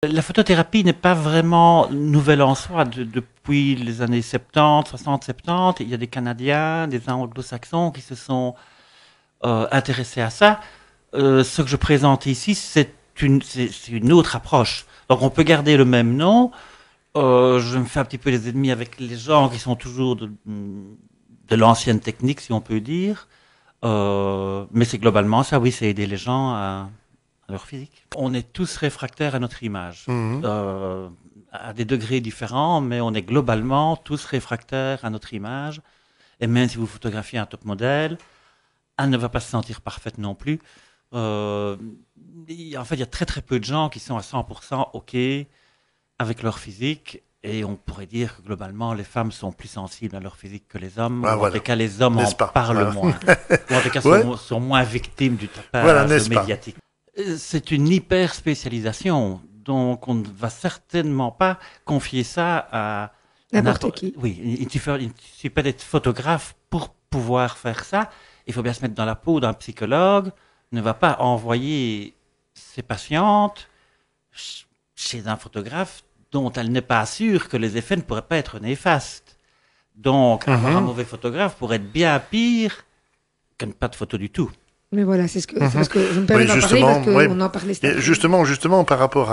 La photothérapie n'est pas vraiment nouvelle en soi. Depuis les années 70, 60, 70, il y a des Canadiens, des Anglo-Saxons qui se sont intéressés à ça. Ce que je présente ici, c'est une autre approche. Donc on peut garder le même nom. Je me fais un petit peu les ennemis avec les gens qui sont toujours de l'ancienne technique, si on peut dire. Mais c'est globalement ça, oui, c'est aider les gens à leur physique. On est tous réfractaires à notre image, Mhm. à des degrés différents, mais on est globalement tous réfractaires à notre image. Et même si vous photographiez un top modèle, elle ne va pas se sentir parfaite non plus. Euh, en fait, il y a très très peu de gens qui sont à 100% OK avec leur physique. Et on pourrait dire que globalement, les femmes sont plus sensibles à leur physique que les hommes, Ah, ou en tout voilà, cas, les hommes en n'est-ce pas? parlent Voilà. moins, ou en tout cas Ouais, sont moins victimes du voilà, tapage n'est-ce pas? médiatique. C'est une hyper spécialisation, donc on ne va certainement pas confier ça à N'importe qui. Oui, il suffit pas d'être photographe pour pouvoir faire ça. Il faut bien se mettre dans la peau d'un psychologue. Ne va pas envoyer ses patientes chez un photographe dont elle n'est pas sûre que les effets ne pourraient pas être néfastes. Donc, avoir un Mhm. mauvais photographe pourrait être bien pire que ne pas de photo du tout. Mais voilà, c'est Mhm. parce que je me permets Oui, d'en parler justement, parce oui. qu'on en parlait cet Et après-midi. justement, par rapport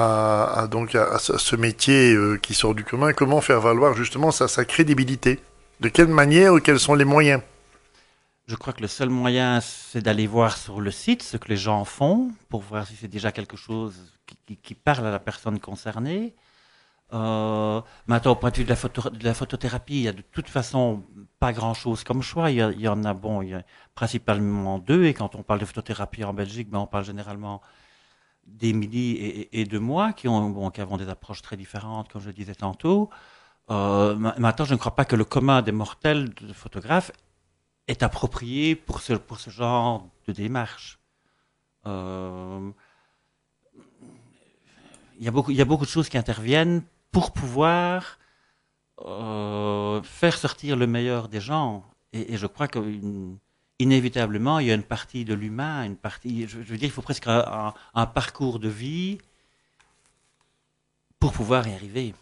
donc à ce métier qui sort du commun, comment faire valoir justement sa crédibilité? De quelle manière ou quels sont les moyens? Je crois que le seul moyen, c'est d'aller voir sur le site ce que les gens font pour voir si c'est déjà quelque chose qui parle à la personne concernée. Maintenant, au point de vue de la photothérapie, il y a de toute façon pas grand-chose comme choix. Il y en a, bon, il y a principalement deux. Et quand on parle de photothérapie en Belgique, ben, on parle généralement d'Émilie et de moi, qui avons des approches très différentes, comme je le disais tantôt. Maintenant, je ne crois pas que le commun des mortels de photographes est approprié pour ce genre de démarche. Euh, il y a beaucoup de choses qui interviennent pour pouvoir faire sortir le meilleur des gens. Et je crois qu'inévitablement, il y a une partie de l'humain, une partie, je veux dire, il faut presque un parcours de vie pour pouvoir y arriver.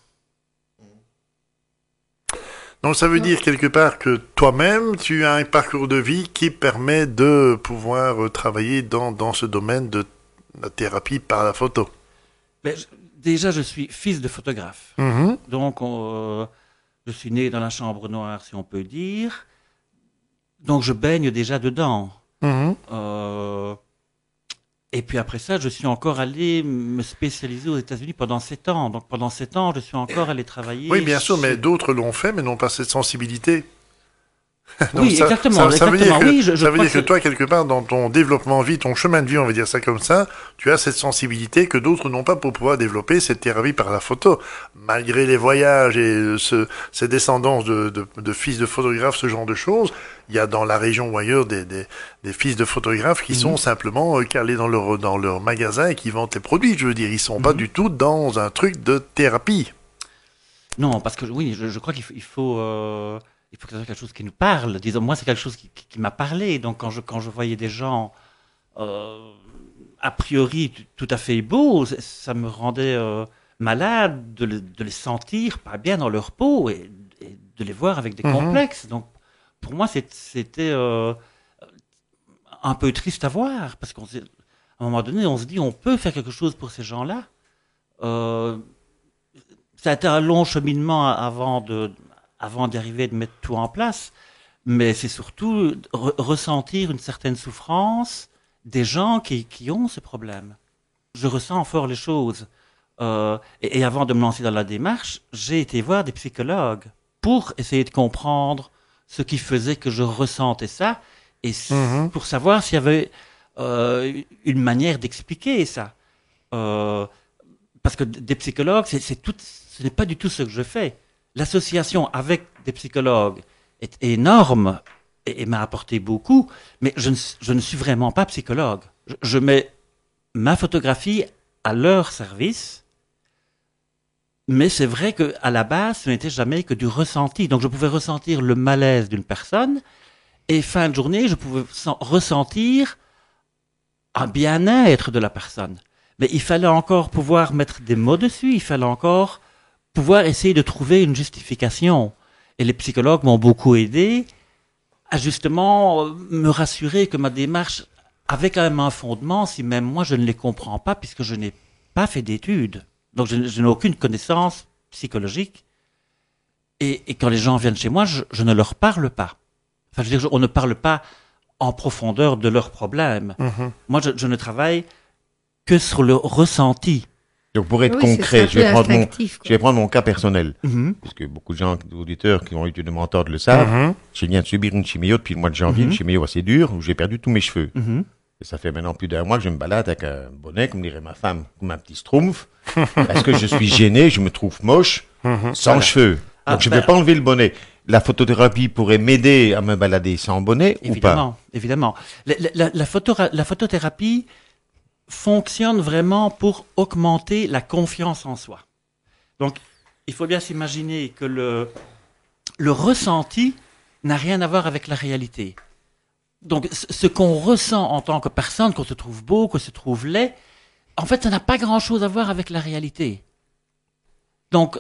Donc ça veut Non. dire quelque part que toi-même, tu as un parcours de vie qui permet de pouvoir travailler dans ce domaine de la thérapie par la photo. Mais déjà, je suis fils de photographe. Mhm. Donc, je suis né dans la chambre noire, si on peut dire. Donc, je baigne déjà dedans. Mhm. Euh, et puis après ça, je suis encore allé me spécialiser aux États-Unis pendant 7 ans. Donc, pendant 7 ans, je suis encore allé Oui, travailler bien sûr, mais chez... d'autres l'ont fait, mais n'ont pas cette sensibilité. Donc Oui, exactement, ça veut dire exactement. que Oui, je ça veut crois dire que que toi quelque part dans ton développement de vie, ton chemin de vie, on va dire ça comme ça, tu as cette sensibilité que d'autres n'ont pas pour pouvoir développer cette thérapie par la photo. Malgré les voyages et ces descendances de fils de photographes, ce genre de choses, il y a dans la région ou ailleurs des fils de photographes qui sont Mhm, simplement calés dans leur magasin et qui vendent les produits. Je veux dire, ils sont pas mhm. du tout dans un truc de thérapie. Non, parce que oui, je crois il faut que ce soit quelque chose qui nous parle. Disons, moi, c'est quelque chose qui m'a parlé. Donc, quand je voyais des gens euh, a priori tout à fait beaux, ça me rendait malade de les sentir pas bien dans leur peau et de les voir avec des Mhm. complexes. Donc, pour moi, c'était un peu triste à voir parce qu'à un moment donné, on se dit, on peut faire quelque chose pour ces gens-là. Euh, Ça a été un long cheminement avant d'y arriver, de mettre tout en place. Mais c'est surtout ressentir une certaine souffrance des gens qui ont ce problème. Je ressens fort les choses. Et avant de me lancer dans la démarche, j'ai été voir des psychologues pour essayer de comprendre ce qui faisait que je ressentais ça et Mhm. pour savoir s'il y avait une manière d'expliquer ça. Euh, Parce que des psychologues, ce n'est pas du tout ce que je fais. L'association avec des psychologues est énorme et m'a apporté beaucoup, mais je ne suis vraiment pas psychologue. Je mets ma photographie à leur service, mais c'est vrai qu'à la base, ce n'était jamais que du ressenti. Donc je pouvais ressentir le malaise d'une personne, et fin de journée, je pouvais ressentir un bien-être de la personne. Mais il fallait encore pouvoir mettre des mots dessus, il fallait encore pouvoir essayer de trouver une justification. Et les psychologues m'ont beaucoup aidé à justement me rassurer que ma démarche avait quand même un fondement, si même moi je ne les comprends pas, puisque je n'ai pas fait d'études. Donc je n'ai aucune connaissance psychologique. Et quand les gens viennent chez moi, je ne leur parle pas. Enfin, je veux dire, on ne parle pas en profondeur de leurs problèmes. Moi, je ne travaille que sur le ressenti. Donc, pour être Oui, concret, c'est un peu instinctif, quoi. je vais prendre mon cas personnel. Mhm. Parce que beaucoup de gens, d'auditeurs qui ont eu de mentor le savent. Je viens de subir une chimio depuis le mois de janvier, une chimio assez dure, où j'ai perdu tous mes cheveux. Mhm. Et ça fait maintenant plus d'un mois que je me balade avec un bonnet, comme dirait ma femme, comme un petit schtroumpf. Parce que je suis gêné, je me trouve moche, sans cheveux. Donc, je ne vais pas enlever le bonnet. La photothérapie pourrait m'aider à me balader sans bonnet ou pas? Évidemment. La photothérapie fonctionne vraiment pour augmenter la confiance en soi. Donc, il faut bien s'imaginer que le ressenti n'a rien à voir avec la réalité. Donc, ce qu'on ressent en tant que personne, qu'on se trouve beau, qu'on se trouve laid, en fait, ça n'a pas grand-chose à voir avec la réalité. Donc,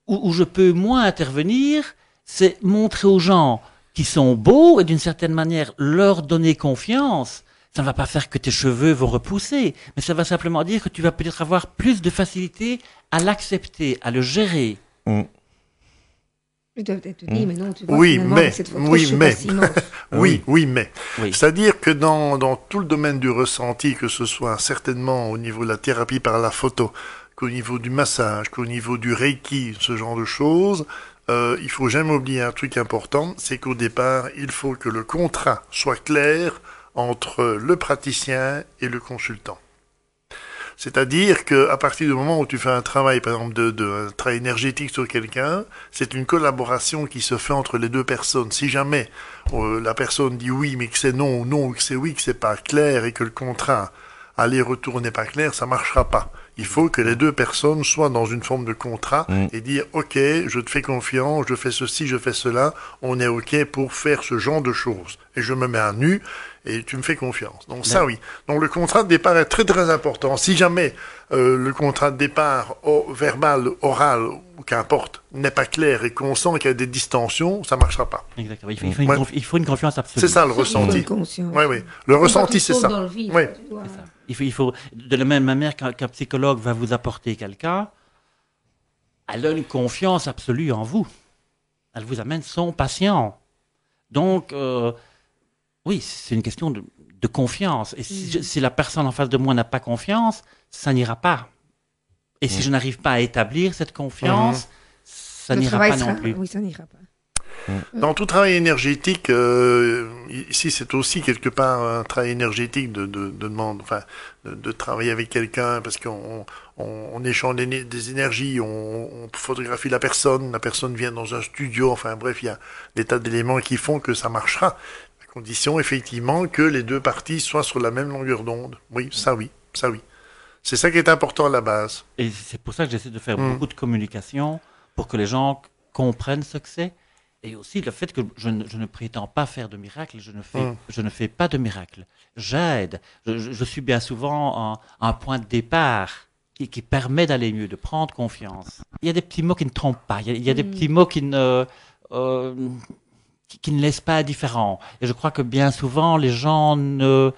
où je peux moins intervenir, c'est montrer aux gens qui sont beaux et d'une certaine manière leur donner confiance. Ça ne va pas faire que tes cheveux vont repousser, mais ça va simplement dire que tu vas peut-être avoir plus de facilité à l'accepter, à le gérer. Tu dois peut-être te dire, mais non, tu vois, Oui, finalement, mais, avec cette photo, oui, je suis mais. pas si moche. Oui, mais. Oui. C'est-à-dire que dans tout le domaine du ressenti, que ce soit certainement au niveau de la thérapie par la photo, qu'au niveau du massage, qu'au niveau du Reiki, ce genre de choses, il faut jamais oublier un truc important, c'est qu'au départ, il faut que le contrat soit clair entre le praticien et le consultant. C'est-à-dire qu'à partir du moment où tu fais un travail, par exemple, un travail énergétique sur quelqu'un, c'est une collaboration qui se fait entre les deux personnes. Si jamais la personne dit oui, mais que c'est non, ou non, ou que c'est oui, que c'est pas clair, et que le contrat aller-retour n'est pas clair, ça marchera pas. Il faut que les deux personnes soient dans une forme de contrat et dire « Ok, je te fais confiance, je fais ceci, je fais cela, on est ok pour faire ce genre de choses. Et je me mets à nu et tu me fais confiance. » Donc ça, oui. Donc le contrat de départ est très très important. Si jamais le contrat de départ verbal, oral, ou qu'importe, n'est pas clair et qu'on sent qu'il y a des distensions, ça marchera pas. Exactement. Il faut une confiance absolue. C'est ça le ressenti. Oui, oui. Le ressenti, c'est ça. Oui. Il faut, de la même manière qu'un psychologue va vous apporter quelqu'un, elle a une confiance absolue en vous. Elle vous amène son patient. Donc, oui, c'est une question de confiance. Et si la personne en face de moi n'a pas confiance, ça n'ira pas. Et si je n'arrive pas à établir cette confiance, ça n'ira pas non plus. Oui, ça n'ira pas. Dans tout travail énergétique, ici c'est aussi quelque part un travail énergétique de travailler avec quelqu'un parce qu'on échange des énergies, on photographie la personne vient dans un studio, enfin bref, il y a des tas d'éléments qui font que ça marchera, à condition effectivement que les deux parties soient sur la même longueur d'onde. Oui, ça oui. C'est ça qui est important à la base. Et c'est pour ça que j'essaie de faire beaucoup de communication pour que les gens comprennent ce que c'est. Et aussi le fait que je ne prétends pas faire de miracles, je ne fais pas de miracles. J'aide. Je suis bien souvent un point de départ qui permet d'aller mieux, de prendre confiance. Il y a des petits mots qui ne trompent pas. Il y a des petits mots qui ne laissent pas indifférent. Et je crois que bien souvent, les gens ne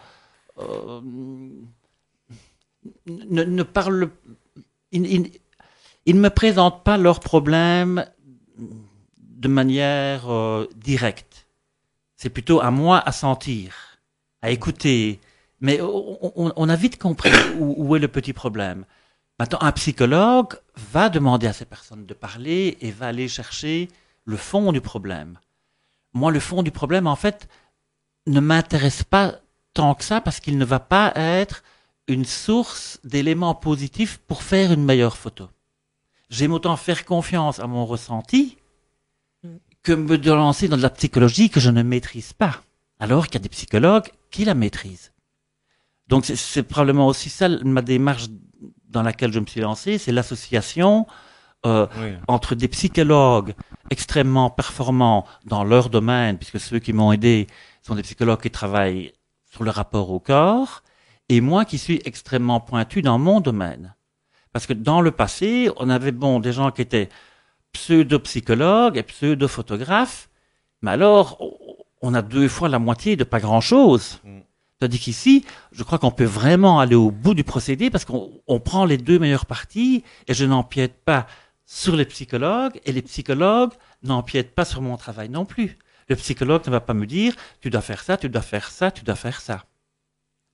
parlent... Ils ne me présentent pas leurs problèmes de manière directe. C'est plutôt à moi à sentir, à écouter. Mais on a vite compris où est le petit problème. Maintenant, un psychologue va demander à ces personnes de parler et va aller chercher le fond du problème. Moi, le fond du problème, en fait, ne m'intéresse pas tant que ça parce qu'il ne va pas être une source d'éléments positifs pour faire une meilleure photo. J'aime autant faire confiance à mon ressenti que me lancer dans de la psychologie que je ne maîtrise pas, alors qu'il y a des psychologues qui la maîtrisent. Donc c'est probablement aussi ça ma démarche dans laquelle je me suis lancé, c'est l'association entre des psychologues extrêmement performants dans leur domaine, puisque ceux qui m'ont aidé sont des psychologues qui travaillent sur le rapport au corps, et moi qui suis extrêmement pointu dans mon domaine. Parce que dans le passé, on avait des gens qui étaient pseudo-psychologues et pseudo-photographes, mais alors, on a 2 fois la moitié de pas grand-chose. Tandis qu'ici, je crois qu'on peut vraiment aller au bout du procédé parce qu'on prend les 2 meilleures parties et je n'empiète pas sur les psychologues et les psychologues n'empiètent pas sur mon travail non plus. Le psychologue ne va pas me dire « tu dois faire ça, tu dois faire ça, tu dois faire ça ».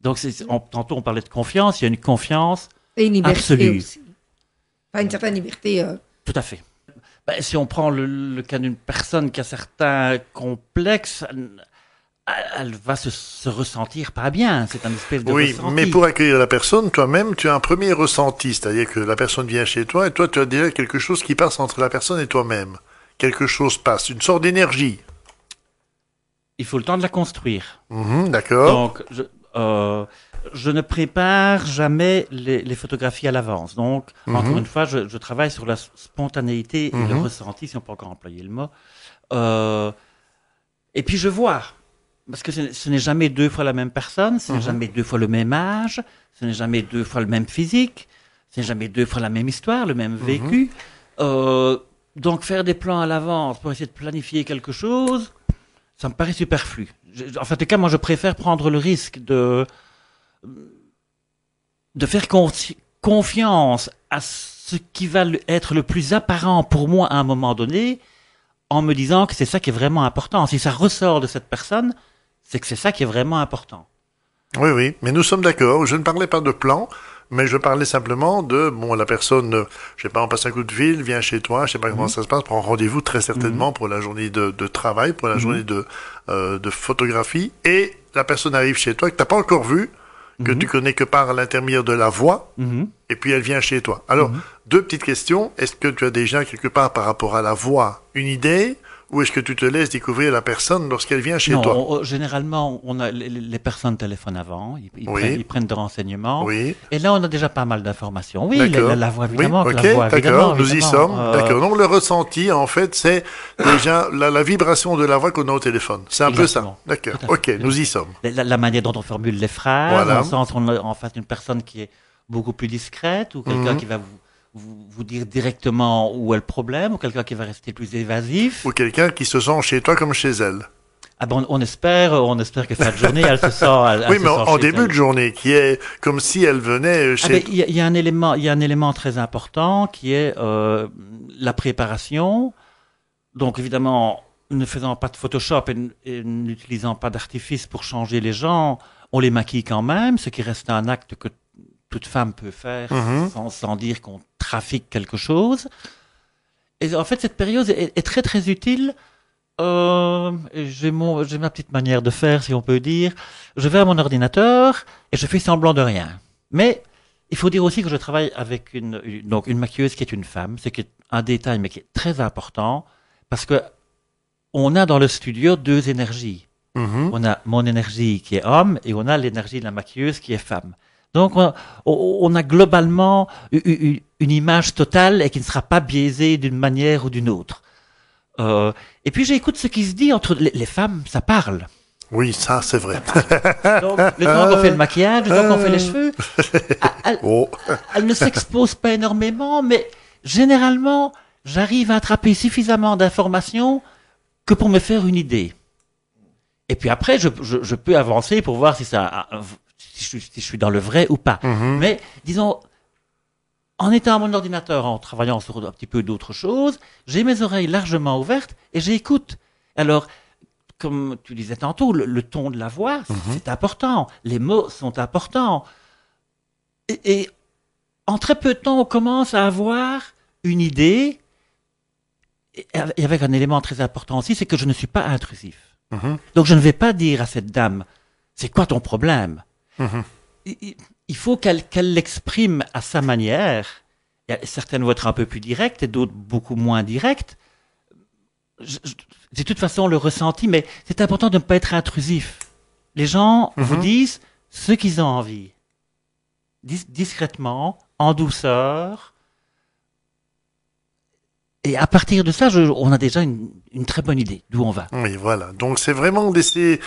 Donc, tantôt on parlait de confiance, il y a une confiance Et une liberté absolue. aussi. Enfin, une certaine liberté. Tout à fait. Si on prend le cas d'une personne qui a certains complexes, elle va se ressentir pas bien. C'est un espèce de Oui, ressenti. mais pour accueillir la personne, toi-même, tu as un premier ressenti, c'est-à-dire que la personne vient chez toi et toi, tu as déjà quelque chose qui passe entre la personne et toi-même. Quelque chose passe, une sorte d'énergie. Il faut le temps de la construire. D'accord. Donc, je ne prépare jamais les photographies à l'avance. Donc, encore une fois, je travaille sur la spontanéité et le ressenti, si on peut encore employer le mot. Et puis, je vois. Parce que ce n'est jamais 2 fois la même personne, ce n'est jamais 2 fois le même âge, ce n'est jamais 2 fois le même physique, ce n'est jamais 2 fois la même histoire, le même vécu. Donc, faire des plans à l'avance pour essayer de planifier quelque chose, ça me paraît superflu. En tout cas, moi, je préfère prendre le risque de faire confiance à ce qui va être le plus apparent pour moi à un moment donné, en me disant que c'est ça qui est vraiment important. Si ça ressort de cette personne, c'est que c'est ça qui est vraiment important. Oui, oui, mais nous sommes d'accord. Je ne parlais pas de plan, mais je parlais simplement de, la personne, je sais pas, on passe un coup de fil, vient chez toi, je sais pas comment ça se passe, prend rendez-vous très certainement pour la journée de travail, pour la journée de photographie, et la personne arrive chez toi que t'as pas encore vu, que tu connais que par l'intermédiaire de la voix, et puis elle vient chez toi. Alors, 2 petites questions. Est-ce que tu as déjà quelque part par rapport à la voix une idée, ou est-ce que tu te laisses découvrir la personne lorsqu'elle vient chez toi? Généralement, on a les personnes téléphonent avant, Oui. ils prennent des renseignements, Oui. et là on a déjà pas mal d'informations. Oui, D'accord. la voix évidemment, Oui, ok, la voix d'accord, évidemment. nous y sommes. D'accord. Donc le ressenti, en fait, c'est déjà la vibration de la voix qu'on a au téléphone. C'est un peu ça. Exactement. D'accord. Tout à fait. Ok, nous y sommes. La manière dont on formule les phrases, Voilà. dans le sens où on a en face d'une personne qui est beaucoup plus discrète, ou quelqu'un qui va vous dire directement où est le problème, ou quelqu'un qui va rester plus évasif. Ou quelqu'un qui se sent chez toi comme chez elle. Ah bon, on espère que fin de journée, elle se sent. Oui, mais en début de journée, qui est comme si elle venait chez. Il y a un élément très important qui est la préparation. Donc évidemment, ne faisant pas de Photoshop et n'utilisant pas d'artifice pour changer les gens, on les maquille quand même, ce qui reste un acte que toute femme peut faire sans dire qu'on trafique quelque chose. Et en fait, cette période est très très utile. J'ai ma petite manière de faire, si on peut dire. Je vais à mon ordinateur et je fais semblant de rien. Mais il faut dire aussi que je travaille avec une maquilleuse qui est une femme. C'est un détail, mais qui est très important parce que on a dans le studio 2 énergies. On a mon énergie qui est homme et on a l'énergie de la maquilleuse qui est femme. Donc, on a globalement une image totale et qui ne sera pas biaisée d'une manière ou d'une autre. Et puis, j'écoute ce qui se dit entre les femmes, ça parle. Oui, ça, c'est vrai. Donc, le temps qu'on fait le maquillage, le temps qu'on fait les cheveux, elle ne s'expose pas énormément, mais généralement, j'arrive à attraper suffisamment d'informations que pour me faire une idée. Et puis après, je peux avancer pour voir si je suis dans le vrai ou pas. Mais disons, en étant à mon ordinateur, en travaillant sur un petit peu d'autres choses, j'ai mes oreilles largement ouvertes et j'écoute. Alors, comme tu disais tantôt, le ton de la voix, c'est important. Les mots sont importants. Et en très peu de temps, on commence à avoir une idée. Et avec un élément très important aussi, c'est que je ne suis pas intrusif. Donc, je ne vais pas dire à cette dame, c'est quoi ton problème? Il faut qu'elle l'exprime à sa manière. Certaines vont être un peu plus directes et d'autres beaucoup moins directes. C'est de toute façon le ressenti, mais c'est important de ne pas être intrusif. Les gens vous disent ce qu'ils ont envie. Discrètement, en douceur. Et à partir de ça, on a déjà une très bonne idée d'où on va. Oui, voilà. Donc c'est vraiment laisser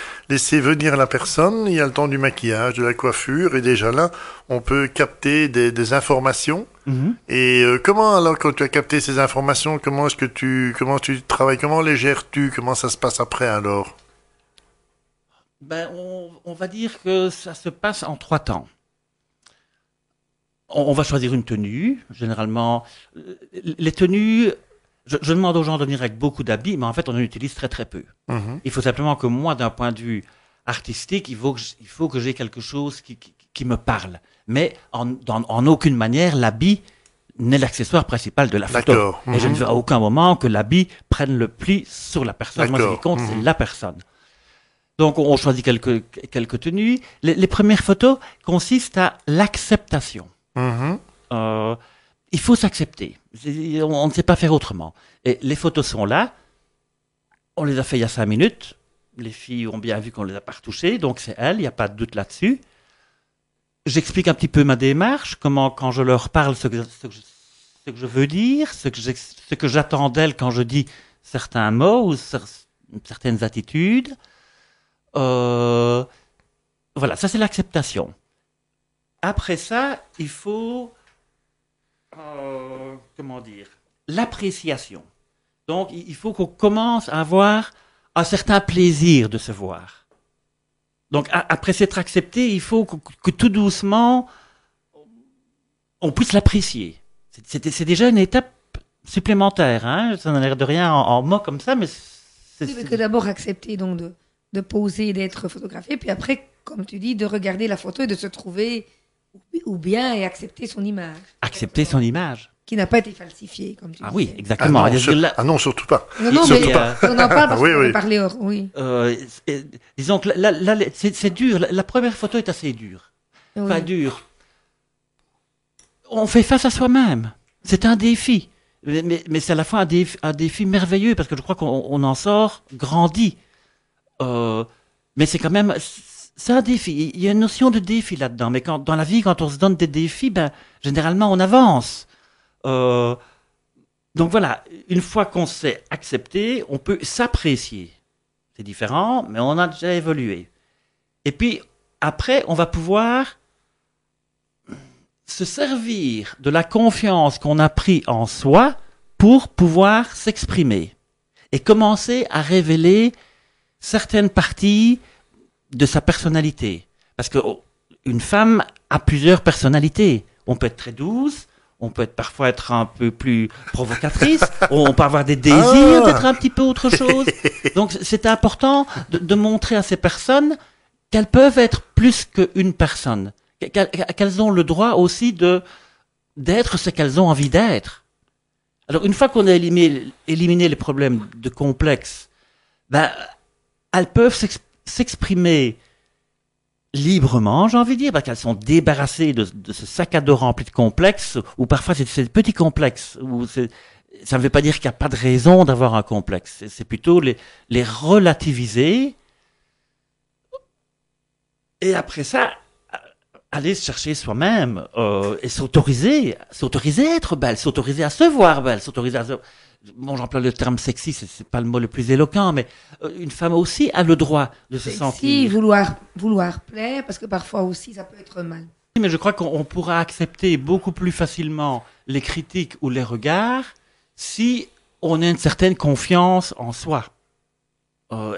venir la personne. Il y a le temps du maquillage, de la coiffure, et déjà là, on peut capter des informations. Mhm. Et comment alors, quand tu as capté ces informations, comment tu travailles, comment les gères-tu, comment ça se passe après alors? Ben, on va dire que ça se passe en 3 temps. On va choisir une tenue. Généralement, les tenues, je demande aux gens de venir avec beaucoup d'habits, mais en fait, on en utilise très très peu. Mhm. Il faut simplement que moi, d'un point de vue artistique, il faut que j'ai quelque chose qui me parle. Mais en aucune manière, l'habit n'est l'accessoire principal de la photo. D'accord. Et je ne veux à aucun moment que l'habit prenne le pli sur la personne. Moi, ce qui D'accord. compte, c'est la personne. Donc, on choisit quelques tenues. Les premières photos consistent à l'acceptation. Mhm. Il faut s'accepter. On ne sait pas faire autrement. Et les photos sont là. On les a fait il y a 5 minutes. Les filles ont bien vu qu'on les a pas retouchées. Donc, c'est elles. Il n'y a pas de doute là-dessus. J'explique un petit peu ma démarche. Comment, quand je leur parle, ce que je veux dire, ce que j'attends d'elles quand je dis certains mots ou certaines attitudes. Voilà, ça c'est l'acceptation. Après ça, il faut, comment dire, l'appréciation. Donc, il faut qu'on commence à avoir un certain plaisir de se voir. Donc, après s'être accepté, il faut que tout doucement, on puisse l'apprécier. C'est déjà une étape supplémentaire. Hein, ça n'a l'air de rien en mots comme ça, mais c'est... Oui, mais que d'abord accepter donc de poser, d'être photographié, puis après, comme tu dis, de regarder la photo et de se trouver ou bien et accepter son image. Accepter son image. Qui n'a pas été falsifiée, comme tu dis. Ah oui, exactement. Ah non, surtout pas. Non, non, Surtout mais pas. on en parle parce Oui, qu'on oui. en parlait hors. Oui. Disons que là, c'est dur. La première photo est assez dure. Oui. Enfin, dure. On fait face à soi-même. C'est un défi. Mais c'est à la fois un défi merveilleux parce que je crois qu'on en sort grandi. Mais c'est quand même... C'est un défi. Il y a une notion de défi là-dedans. Mais dans la vie, quand on se donne des défis, ben, généralement, on avance. Donc voilà, une fois qu'on s'est accepté, on peut s'apprécier. C'est différent, mais on a déjà évolué. Et puis, après, on va pouvoir se servir de la confiance qu'on a pris en soi pour pouvoir s'exprimer et commencer à révéler certaines parties de sa personnalité. Parce que une femme a plusieurs personnalités. On peut être très douce, on peut parfois être un peu plus provocatrice, on peut avoir des désirs d'être un petit peu autre chose. Donc c'est important de montrer à ces personnes qu'elles peuvent être plus qu'une personne, qu'elles ont le droit aussi d'être ce qu'elles ont envie d'être. Alors une fois qu'on a éliminé les problèmes de complexe, ben, elles peuvent s'exprimer librement, j'ai envie de dire, parce qu'elles sont débarrassées de ce sac à dos rempli de complexes, ou parfois c'est des petits complexes. Ça ne veut pas dire qu'il n'y a pas de raison d'avoir un complexe. C'est plutôt les relativiser. Et après ça, aller se chercher soi-même et s'autoriser à être belle, s'autoriser à se voir belle, s'autoriser à se... Bon, j'emploie le terme sexy, c'est pas le mot le plus éloquent, mais une femme aussi a le droit de se sentir. Vouloir plaire, parce que parfois aussi ça peut être mal. Mais je crois qu'on pourra accepter beaucoup plus facilement les critiques ou les regards si on a une certaine confiance en soi.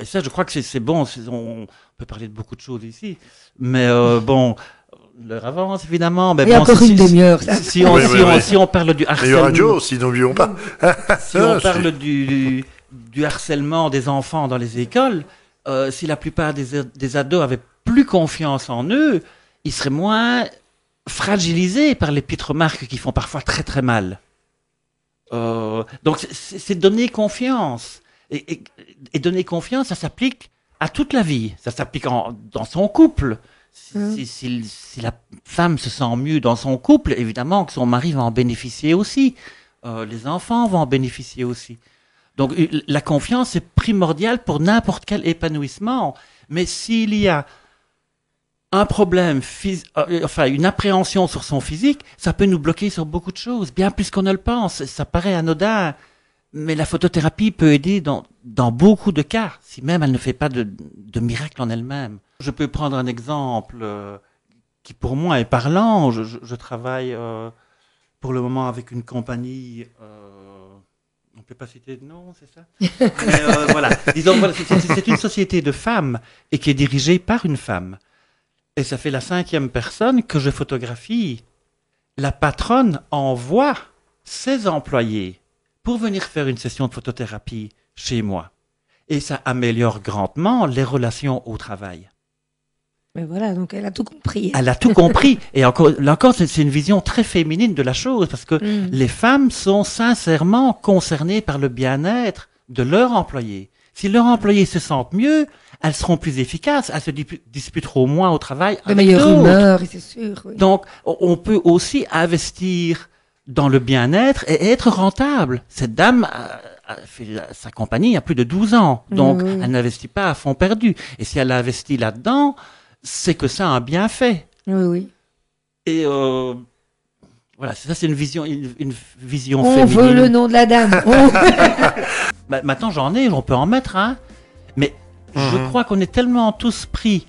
Et ça, je crois que c'est bon. On peut parler de beaucoup de choses ici, mais bon. L'heure avance, évidemment. Mais il y a encore une demi-heure. Si on parle du harcèlement... Il y aura Joe aussi, n'oublions pas. Si on parle du harcèlement des enfants dans les écoles, si la plupart des ados avaient plus confiance en eux, ils seraient moins fragilisés par les petites remarques qui font parfois très très mal. Donc c'est donner confiance. Et donner confiance, ça s'applique à toute la vie. Ça s'applique dans son couple. Si la femme se sent mieux dans son couple, évidemment que son mari va en bénéficier aussi. Les enfants vont en bénéficier aussi. Donc la confiance est primordiale pour n'importe quel épanouissement. Mais s'il y a un problème, une appréhension sur son physique, ça peut nous bloquer sur beaucoup de choses, bien plus qu'on ne le pense. Ça paraît anodin, Mais la photothérapie peut aider dans beaucoup de cas, si même elle ne fait pas de miracle en elle-même. Je peux prendre un exemple qui pour moi est parlant. Je travaille pour le moment avec une compagnie, on ne peut pas citer de nom, c'est ça? Mais, voilà. Disons, voilà, c'est une société de femmes et qui est dirigée par une femme. Et ça fait la 5e personne que je photographie. La patronne envoie ses employés pour venir faire une session de photothérapie chez moi. Et ça améliore grandement les relations au travail. Mais voilà, donc elle a tout compris. Elle a tout compris. Et encore, là encore, c'est une vision très féminine de la chose, parce que les femmes sont sincèrement concernées par le bien-être de leurs employés. Si leurs employés se sentent mieux, elles seront plus efficaces, elles se disputeront moins au travail. De meilleure humeur, c'est sûr. Oui. Donc, on peut aussi investir dans le bien-être et être rentable. Cette dame a fait sa compagnie il y a plus de 12 ans, donc elle n'investit pas à fond perdu. Et si elle a investi là-dedans, c'est que ça a un bienfait. Oui, oui. Et voilà, ça c'est une vision féminine. On veut le nom de la dame. Maintenant j'en ai, on peut en mettre, hein. Mais je crois qu'on est tellement tous pris.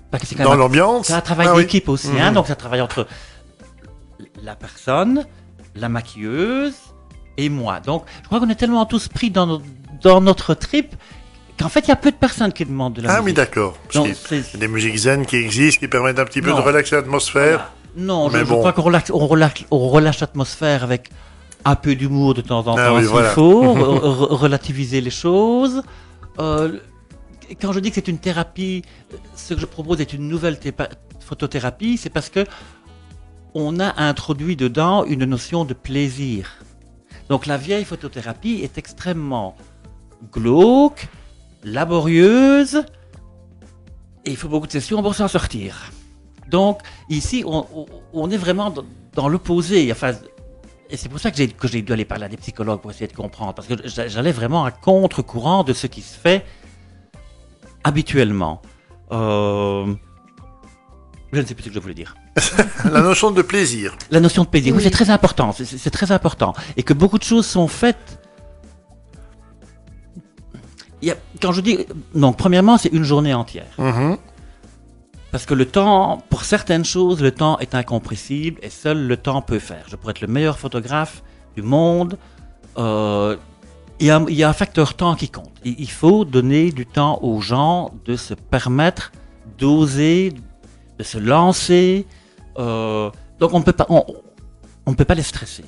Parce que c'est quand dans même l'ambiance. C'est un travail d'équipe aussi, hein. Donc ça travaille entre la personne, la maquilleuse et moi. Donc je crois qu'on est tellement tous pris dans notre trip qu'en fait, il y a peu de personnes qui demandent de la musique. Ah oui, d'accord. Parce qu'il y a des musiques zen qui existent, qui permettent un petit peu de relaxer l'atmosphère. Voilà. Non, je crois qu'on relâche l'atmosphère avec un peu d'humour de temps en temps, s'il faut, relativiser les choses. Quand je dis que c'est une thérapie, ce que je propose est une nouvelle photothérapie, c'est parce que on a introduit dedans une notion de plaisir. Donc la vieille photothérapie est extrêmement glauque, laborieuse, et il faut beaucoup de sessions pour s'en sortir. Donc ici, on est vraiment dans l'opposé. Enfin, et c'est pour ça que j'ai dû aller parler à des psychologues pour essayer de comprendre, parce que j'allais vraiment à contre-courant de ce qui se fait habituellement. Je ne sais plus ce que je voulais dire. La notion de plaisir. La notion de plaisir, oui, c'est très important. C'est très important. Et que beaucoup de choses sont faites. Quand je dis. Donc, premièrement, c'est une journée entière. Parce que le temps, pour certaines choses, le temps est incompressible et seul le temps peut faire. Je pourrais être le meilleur photographe du monde. Il y a un facteur temps qui compte. Il faut donner du temps aux gens de se permettre d'oser, de se lancer. Donc on ne peut pas les stresser.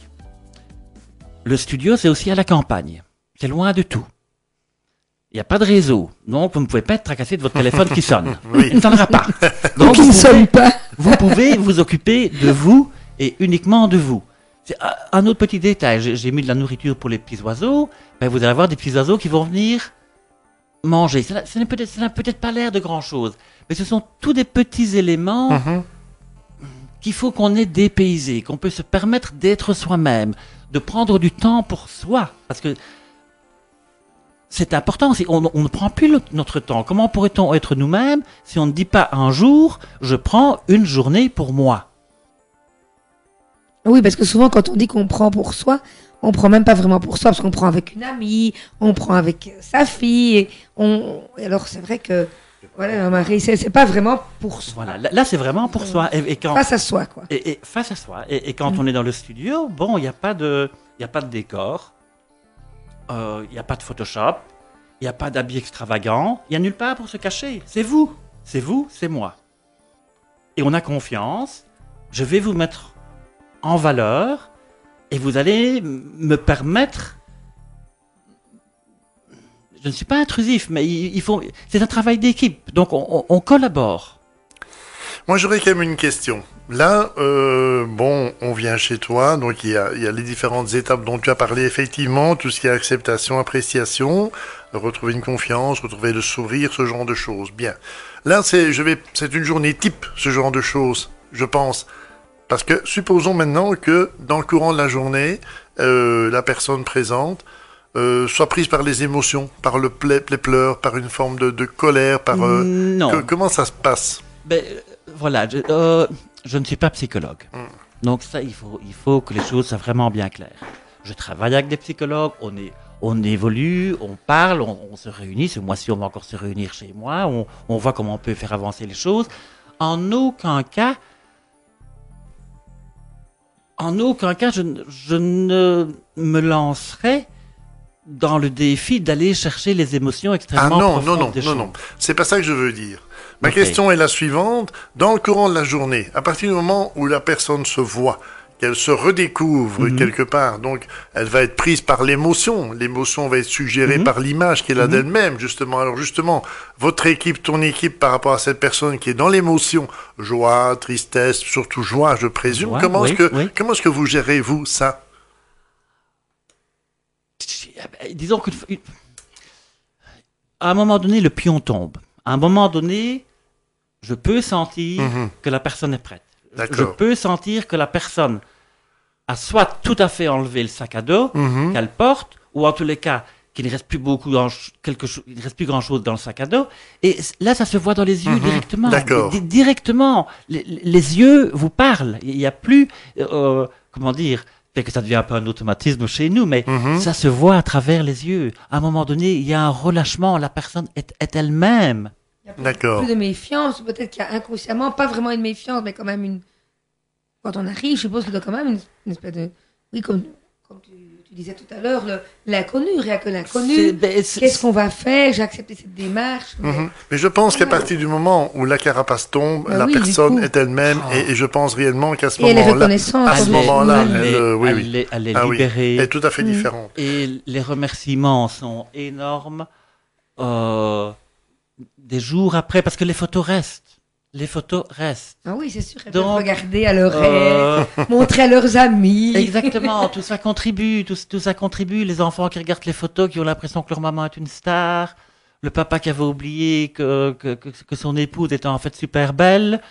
Le studio, c'est aussi à la campagne. C'est loin de tout. Il n'y a pas de réseau. Donc vous ne pouvez pas être tracassé de votre téléphone qui sonne. Il ne sonnera pas. Donc il ne sonne pas. Vous pouvez vous occuper de vous et uniquement de vous. C'est un autre petit détail. J'ai mis de la nourriture pour les petits oiseaux. Ben, vous allez avoir des petits oiseaux qui vont venir manger. Ça n'a peut-être pas l'air de grand-chose. Mais ce sont tous des petits éléments qu'il faut qu'on ait dépaysés, qu'on peut se permettre d'être soi-même, de prendre du temps pour soi. Parce que c'est important. On ne prend plus notre temps. Comment pourrait-on être nous-mêmes si on ne dit pas un jour, je prends une journée pour moi? Oui, parce que souvent, quand on dit qu'on prend pour soi, on prend même pas vraiment pour soi, parce qu'on prend avec une amie, on prend avec sa fille. Et alors, c'est vrai que, voilà, Marie, c'est pas vraiment pour soi. Voilà, là, c'est vraiment pour soi. Et quand, face à soi, quoi. Et face à soi. Et quand on est dans le studio, bon, il n'y a pas de décor, il n'y a pas de Photoshop, il n'y a pas d'habits extravagants, il n'y a nulle part pour se cacher. C'est vous, c'est moi. Et on a confiance. Je vais vous mettre en valeur et vous allez me permettre. Je ne suis pas intrusif, mais c'est un travail d'équipe, donc on collabore. Moi, j'aurais quand même une question. Là, on vient chez toi, donc il y a les différentes étapes dont tu as parlé, effectivement, tout ce qui est acceptation, appréciation, retrouver une confiance, retrouver le sourire, ce genre de choses. Bien. Là, c'est une journée type, ce genre de choses, je pense. Parce que supposons maintenant que dans le courant de la journée, la personne présente soit prise par les émotions, par les pleurs, par une forme de colère, par non. Comment ça se passe? Ben voilà, je ne suis pas psychologue, donc ça il faut que les choses soient vraiment bien claires. Je travaille avec des psychologues, on évolue, on parle, on se réunit. Ce mois-ci, on va encore se réunir chez moi. On voit comment on peut faire avancer les choses. En aucun cas, je ne me lancerai dans le défi d'aller chercher les émotions extrêmement profondes des gens. Non. C'est pas ça que je veux dire. Ma Ok. question est la suivante. Dans le courant de la journée, à partir du moment où la personne se voit, qu'elle se redécouvre quelque part, donc elle va être prise par l'émotion. L'émotion va être suggérée par l'image qu'elle a d'elle-même, justement. Alors justement, votre équipe, ton équipe, par rapport à cette personne qui est dans l'émotion, joie, tristesse, surtout joie, je présume, Joie, comment oui, oui. comment est-ce que vous gérez, vous, ça? Disons qu'à un moment donné, le pion tombe. À un moment donné, je peux sentir que la personne est prête. D'accord. Je peux sentir que la personne a soit tout à fait enlevé le sac à dos qu'elle porte, ou en tous les cas, qu'il ne reste plus il ne reste plus grand-chose dans le sac à dos. Et là, ça se voit dans les yeux directement. D'accord. Directement. Les yeux vous parlent. Il n'y a plus, comment dire, peut-être que ça devient un peu un automatisme chez nous, mais ça se voit à travers les yeux. À un moment donné, il y a un relâchement. La personne est elle-même. Il y a D'accord. plus de méfiance, peut-être qu'il y a inconsciemment, pas vraiment une méfiance, mais quand même une. Quand on arrive, je suppose qu'il y a quand même une espèce de. Oui, comme tu disais tout à l'heure, l'inconnu, rien que l'inconnu. Qu'est-ce qu'on va faire? J'ai accepté cette démarche. Mais je pense qu'à partir du moment où la carapace tombe, Bah la oui, du personne coup. est elle-même, et je pense réellement qu'à ce Et elle est moment-là, reconnaissante. à ce Elle est- moment-là, oui. Elle est Ah oui, libérée. elle est tout à fait différente. Et les remerciements sont énormes des jours après, parce que les photos restent. Les photos restent. Ah oui, c'est sûr. Elles Donc, peuvent regarder à leurs rêves, montrer à leurs amis. Exactement, tout ça contribue, tout ça contribue. Les enfants qui regardent les photos, qui ont l'impression que leur maman est une star, le papa qui avait oublié que son épouse était en fait super belle,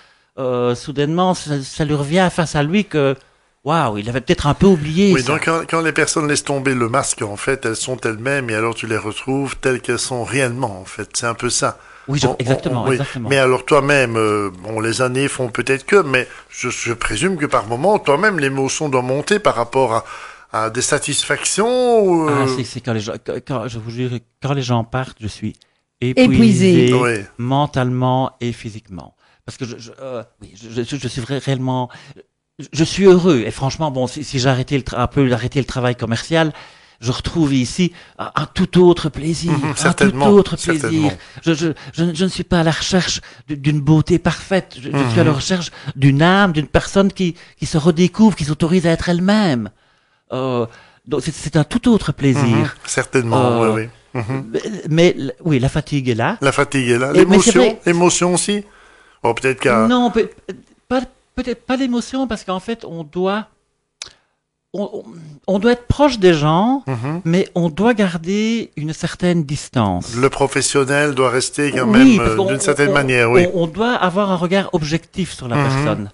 soudainement, ça lui revient face à lui que, waouh, il avait peut-être un peu oublié Oui, ça. donc quand les personnes laissent tomber le masque, en fait, elles sont elles-mêmes, et alors tu les retrouves telles qu'elles sont réellement, en fait. C'est un peu ça. Oui, exactement, oui. exactement. Mais alors toi-même, bon, les années font peut-être que, mais je présume que par moment, toi-même, l'émotion doit monter par rapport à des satisfactions. Ou, Ah, c'est quand les gens, je vous jure, quand les gens partent, je suis Épuisé. épuisé Oui. mentalement et physiquement. Parce que oui, je suis réellement, je suis heureux. Et franchement, bon, si j'ai arrêté un peu d'arrêter le travail commercial, je retrouve ici un tout autre plaisir, certainement, un tout autre plaisir. certainement. Je ne suis pas à la recherche d'une beauté parfaite. Je suis à la recherche d'une âme, d'une personne qui se redécouvre, qui s'autorise à être elle-même. Donc c'est un tout autre plaisir. Certainement, Euh, oui, oui. Mais oui, la fatigue est là. La fatigue est là. Et- mais c'est vrai- L'émotion aussi. Oh, peut-être qu'à... Non, peut-être pas l'émotion, parce qu'en fait, on doit être proche des gens, mais on doit garder une certaine distance. Le professionnel doit rester quand Oui, même parce qu'on- d'une certaine on- manière, oui. On doit avoir un regard objectif sur la personne.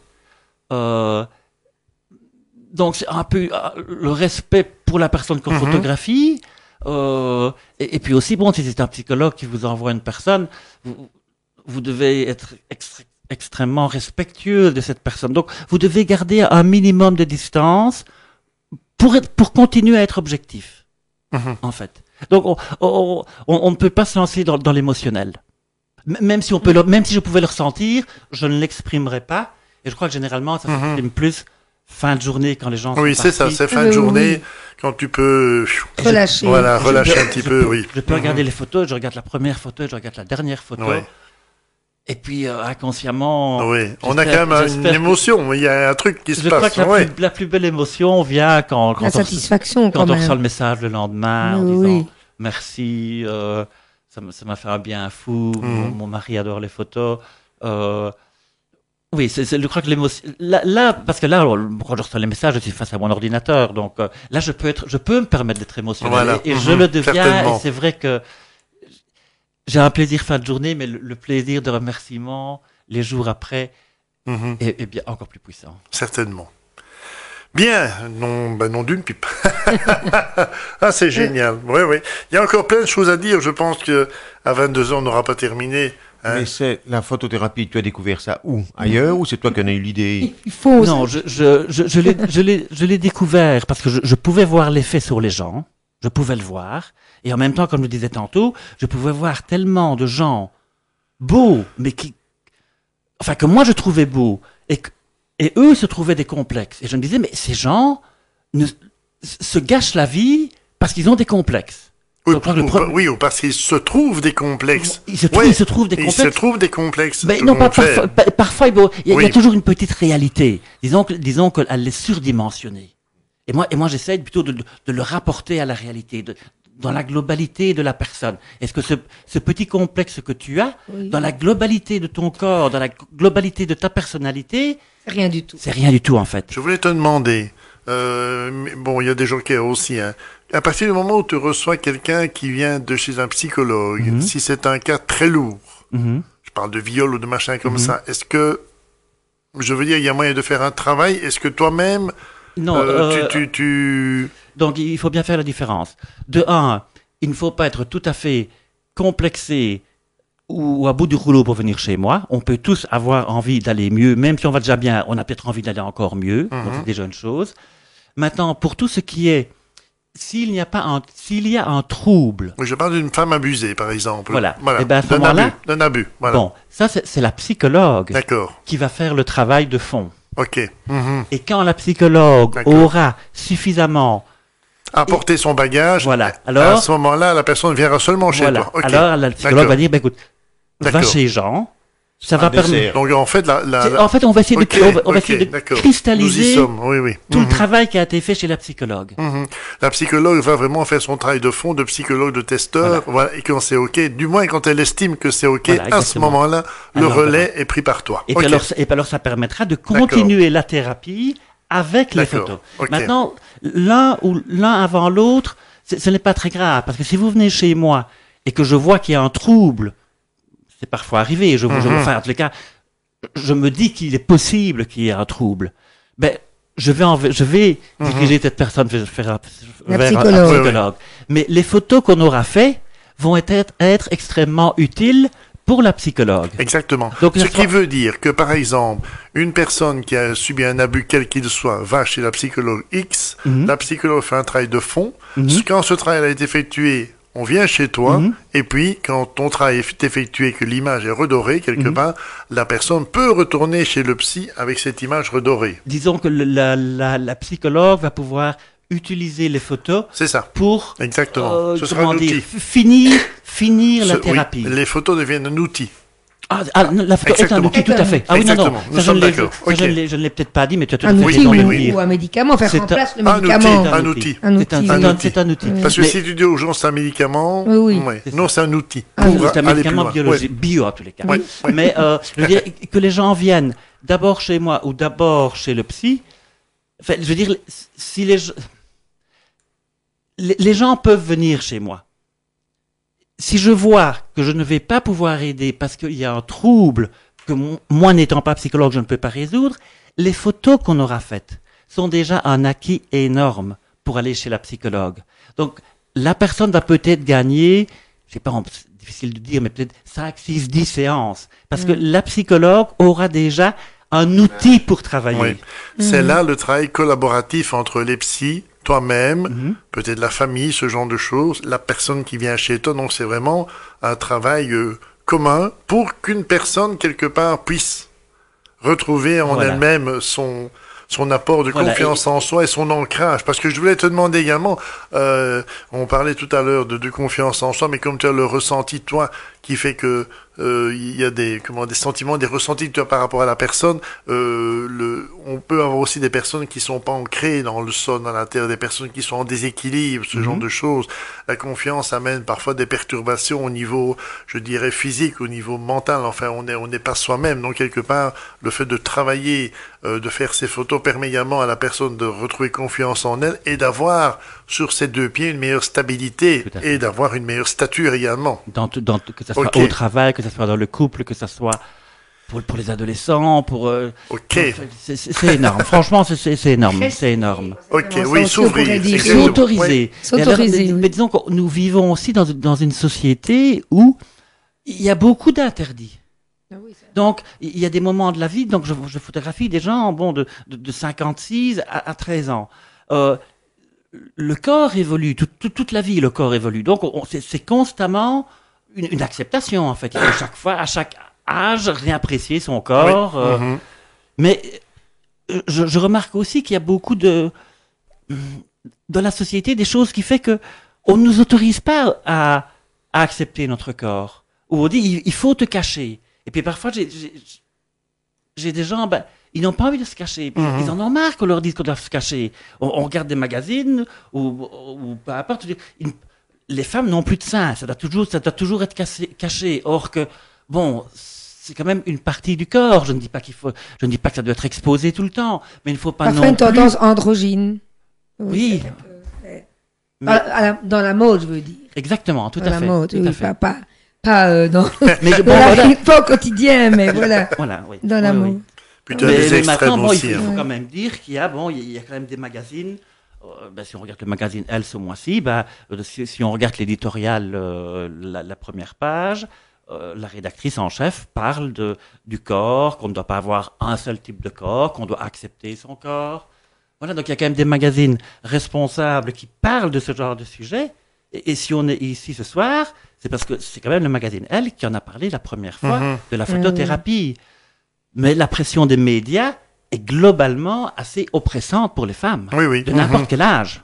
Donc c'est un peu le respect pour la personne qu'on photographie. Et puis aussi, bon, si c'est un psychologue qui vous envoie une personne, vous devez être extrêmement respectueux de cette personne. Donc vous devez garder un minimum de distance pour continuer à être objectif, en fait. Donc on ne peut pas se lancer dans l'émotionnel. Même si même si je pouvais le ressentir, je ne l'exprimerais pas. Et je crois que généralement, ça s'exprime plus fin de journée quand les gens Oui, sont c'est ça, partis. c'est fin de Oui. journée, quand tu peux... Relâcher. Voilà, relâcher un petit peu, oui. Je peux regarder les photos, je regarde la première photo, je regarde la dernière photo. Ouais. Et puis, inconsciemment... Oui, on a quand même une j'espère que- émotion, il y a un truc qui se Je crois passe. que Ouais. la plus belle émotion vient quand La satisfaction, quand quand on reçoit même. le message le lendemain en Oui. disant merci, ça m'a fait un bien fou, mon mari adore les photos. Oui, je crois que l'émotion... Là, parce que là, quand je reçois les messages, je suis face à mon ordinateur, donc là, je peux me permettre d'être émotionnel. Voilà. Et je le deviens, Certainement. et c'est vrai que j'ai un plaisir fin de journée, mais le plaisir de remerciement, les jours après, est bien encore plus puissant. Certainement. Bien, non d'une pipe. Ah, c'est génial. Oui, oui. Il y a encore plein de choses à dire. Je pense que à 22 ans, on n'aura pas terminé. Hein. Mais c'est la photothérapie, tu as découvert ça où? Ailleurs ou c'est toi qui en as eu l'idée? Il faut. Non, je l'ai découvert parce que je pouvais voir l'effet sur les gens. Je pouvais le voir. Et en même temps, comme je le disais tantôt, je pouvais voir tellement de gens beaux, mais que moi je trouvais beaux, et eux se trouvaient des complexes. Et je me disais, mais ces gens se gâchent la vie parce qu'ils ont des complexes. Oui, ou parce qu'ils se trouvent des complexes. Ils se trouvent des complexes. Ils se trouvent des complexes. Mais non, parfois, il y a toujours une petite réalité. Disons qu'elle est surdimensionnée. Et moi, j'essaie plutôt de le rapporter à la réalité, dans la globalité de la personne. Est-ce que ce petit complexe que tu as, dans la globalité de ton corps, dans la globalité de ta personnalité, c'est rien du tout. C'est rien du tout, en fait. Je voulais te demander, bon, il y a des jokers aussi, hein. À partir du moment où tu reçois quelqu'un qui vient de chez un psychologue, si c'est un cas très lourd, je parle de viol ou de machin comme ça, est-ce que, je veux dire, il y a moyen de faire un travail? Est-ce que toi-même, non, Donc, il faut bien faire la différence. De un, il ne faut pas être tout à fait complexé ou à bout du rouleau pour venir chez moi. On peut tous avoir envie d'aller mieux, même si on va déjà bien, on a peut-être envie d'aller encore mieux. Donc, c'est déjà une chose. Maintenant, pour tout ce qui est, s'il y a un trouble. Oui, je parle d'une femme abusée, par exemple. Voilà. Et ben, à ce moment-là. D'un abus. Voilà. Bon, ça, c'est la psychologue. D'accord. Qui va faire le travail de fond. OK. Et quand la psychologue aura suffisamment apporté son bagage, voilà. Alors, à ce moment-là, la personne viendra seulement chez toi. Okay. Alors, la psychologue va dire, écoute, va chez Jean. Ça va permettre. Donc, en fait, on va essayer de cristalliser tout le travail qui a été fait chez la psychologue. La psychologue va vraiment faire son travail de fond, de psychologue, de testeur, voilà, et quand c'est OK, du moins quand elle estime que c'est OK, à ce moment-là, le relais est pris par toi. Et puis alors, ça permettra de continuer la thérapie avec les photos. Maintenant, l'un avant l'autre, ce n'est pas très grave, parce que si vous venez chez moi et que je vois qu'il y a un trouble, c'est parfois arrivé, enfin, en tous les cas, je me dis qu'il est possible qu'il y ait un trouble. Ben, je vais diriger cette personne vers un psychologue. Mais les photos qu'on aura faites vont être extrêmement utiles pour la psychologue. Exactement. Donc, ce qui veut dire que, par exemple, une personne qui a subi un abus quel qu'il soit va chez la psychologue X, la psychologue fait un travail de fond. Quand ce travail a été effectué, on vient chez toi, et puis, quand ton travail est effectué, que l'image est redorée quelque part, la personne peut retourner chez le psy avec cette image redorée. Disons que la psychologue va pouvoir utiliser les photos pour exactement. Ce sera un outil. finir la thérapie. Oui, les photos deviennent un outil. La photo est un outil, tout à fait. Ah oui, non. Je ne l'ai peut-être pas dit, mais tu as tout à fait raison de le dire. Ou un médicament, faire remplacer le médicament. Un outil. C'est un outil. Parce que si tu dis aux gens c'est un médicament, non, c'est un outil. C'est un médicament biologique, bio en tous les cas. Mais je veux dire, que les gens viennent d'abord chez moi ou d'abord chez le psy, enfin, je veux dire, si les gens peuvent venir chez moi. Si je vois que je ne vais pas pouvoir aider parce qu'il y a un trouble que moi n'étant pas psychologue je ne peux pas résoudre, les photos qu'on aura faites sont déjà un acquis énorme pour aller chez la psychologue. Donc la personne va peut-être gagner, je sais pas, c'est difficile de dire, mais peut-être 5, 6, 10 séances. Parce que la psychologue aura déjà un outil pour travailler. Oui. C'est là le travail collaboratif entre les psys, toi-même, peut-être la famille, ce genre de choses, la personne qui vient chez toi. Donc, c'est vraiment un travail commun pour qu'une personne, quelque part, puisse retrouver en elle-même son apport de confiance en soi et son ancrage. Parce que je voulais te demander également, on parlait tout à l'heure de confiance en soi, mais comme tu as le ressenti, toi, qui fait que il y a des sentiments, des ressentis que tu as par rapport à la personne. On peut avoir aussi des personnes qui sont pas ancrées dans le sol, dans la terre, des personnes qui sont en déséquilibre, ce genre de choses. La confiance amène parfois des perturbations au niveau, je dirais, physique, au niveau mental. Enfin, on n'est pas soi-même. Donc, quelque part, le fait de travailler, de faire ces photos permet également à la personne de retrouver confiance en elle et d'avoir sur ses deux pieds une meilleure stabilité et d'avoir une meilleure stature également. Que ça soit au travail, que ça soit dans le couple, que ça soit pour les adolescents, c'est énorme. Franchement, c'est énorme. C'est énorme. S'ouvrir. S'autoriser. Mais disons que nous vivons aussi dans une société où il y a beaucoup d'interdits. Donc, il y a des moments de la vie, donc je photographie des gens, de 56 à 13 ans. le corps évolue, toute la vie, le corps évolue. Donc, c'est constamment une acceptation, en fait. Il faut chaque fois, à chaque âge, réapprécier son corps. Oui. Mais je remarque aussi qu'il y a beaucoup dans la société des choses qui fait que on ne nous autorise pas à accepter notre corps. Ou on dit, il faut te cacher. Et puis parfois, j'ai des gens, ils n'ont pas envie de se cacher. Puis ils en ont marre qu'on leur dise qu'on doit se cacher. On regarde des magazines ou peu importe. Les femmes n'ont plus de seins. Ça doit toujours être caché. Or que, bon, c'est quand même une partie du corps. Je ne dis pas je ne dis pas que ça doit être exposé tout le temps. Mais il ne faut pas Parfois non une tendance androgyne. Oui. Dans la mode, je veux dire. Exactement, tout Dans à la fait. mode, Tout oui, à fait. pas dans Mais bon, dans voilà. pas au quotidien, mais voilà, Voilà, oui. dans la Oui, mode. oui. Puis tu as des Mais extrêmes maintenant, bon, aussi. il hein. faut quand même dire qu'il y a quand même des magazines. Si on regarde le magazine Elle ce mois-ci, si on regarde l'éditorial, la première page, la rédactrice en chef parle du corps, qu'on ne doit pas avoir un seul type de corps, qu'on doit accepter son corps. Voilà, donc il y a quand même des magazines responsables qui parlent de ce genre de sujet. Et si on est ici ce soir, c'est parce que c'est quand même le magazine Elle qui en a parlé la première fois de la photothérapie. Mais la pression des médias est globalement assez oppressante pour les femmes, Oui. de n'importe quel âge,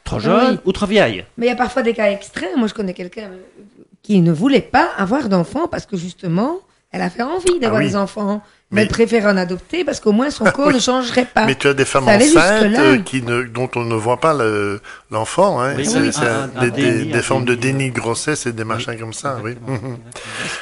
trop jeune Oui. ou trop vieille. Mais il y a parfois des cas extrêmes. Moi, je connais quelqu'un qui ne voulait pas avoir d'enfants parce que justement, elle avait envie d'avoir oui. des enfants. Mais Mais- elle préfère en adopter parce qu'au moins son corps ne changerait pas. Mais tu as des femmes Ça allait enceintes jusque-là. dont on ne voit pas l'enfant. Hein. Oui, C'est oui. c'est Un déni, des un formes de déni. déni de grossesse et des machins comme ça. Oui. Exactement.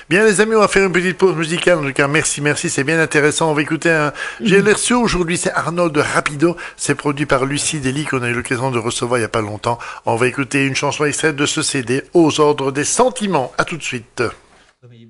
Bien les amis, on va faire une petite pause musicale. En tout cas, merci, c'est bien intéressant. On va écouter j'ai reçu aujourd'hui, c'est Arnold Rapido. C'est produit par Lucie Dely qu'on a eu l'occasion de recevoir il y a pas longtemps. On va écouter une chanson extraite de ce CD, Aux ordres des sentiments. À tout de suite. Oui,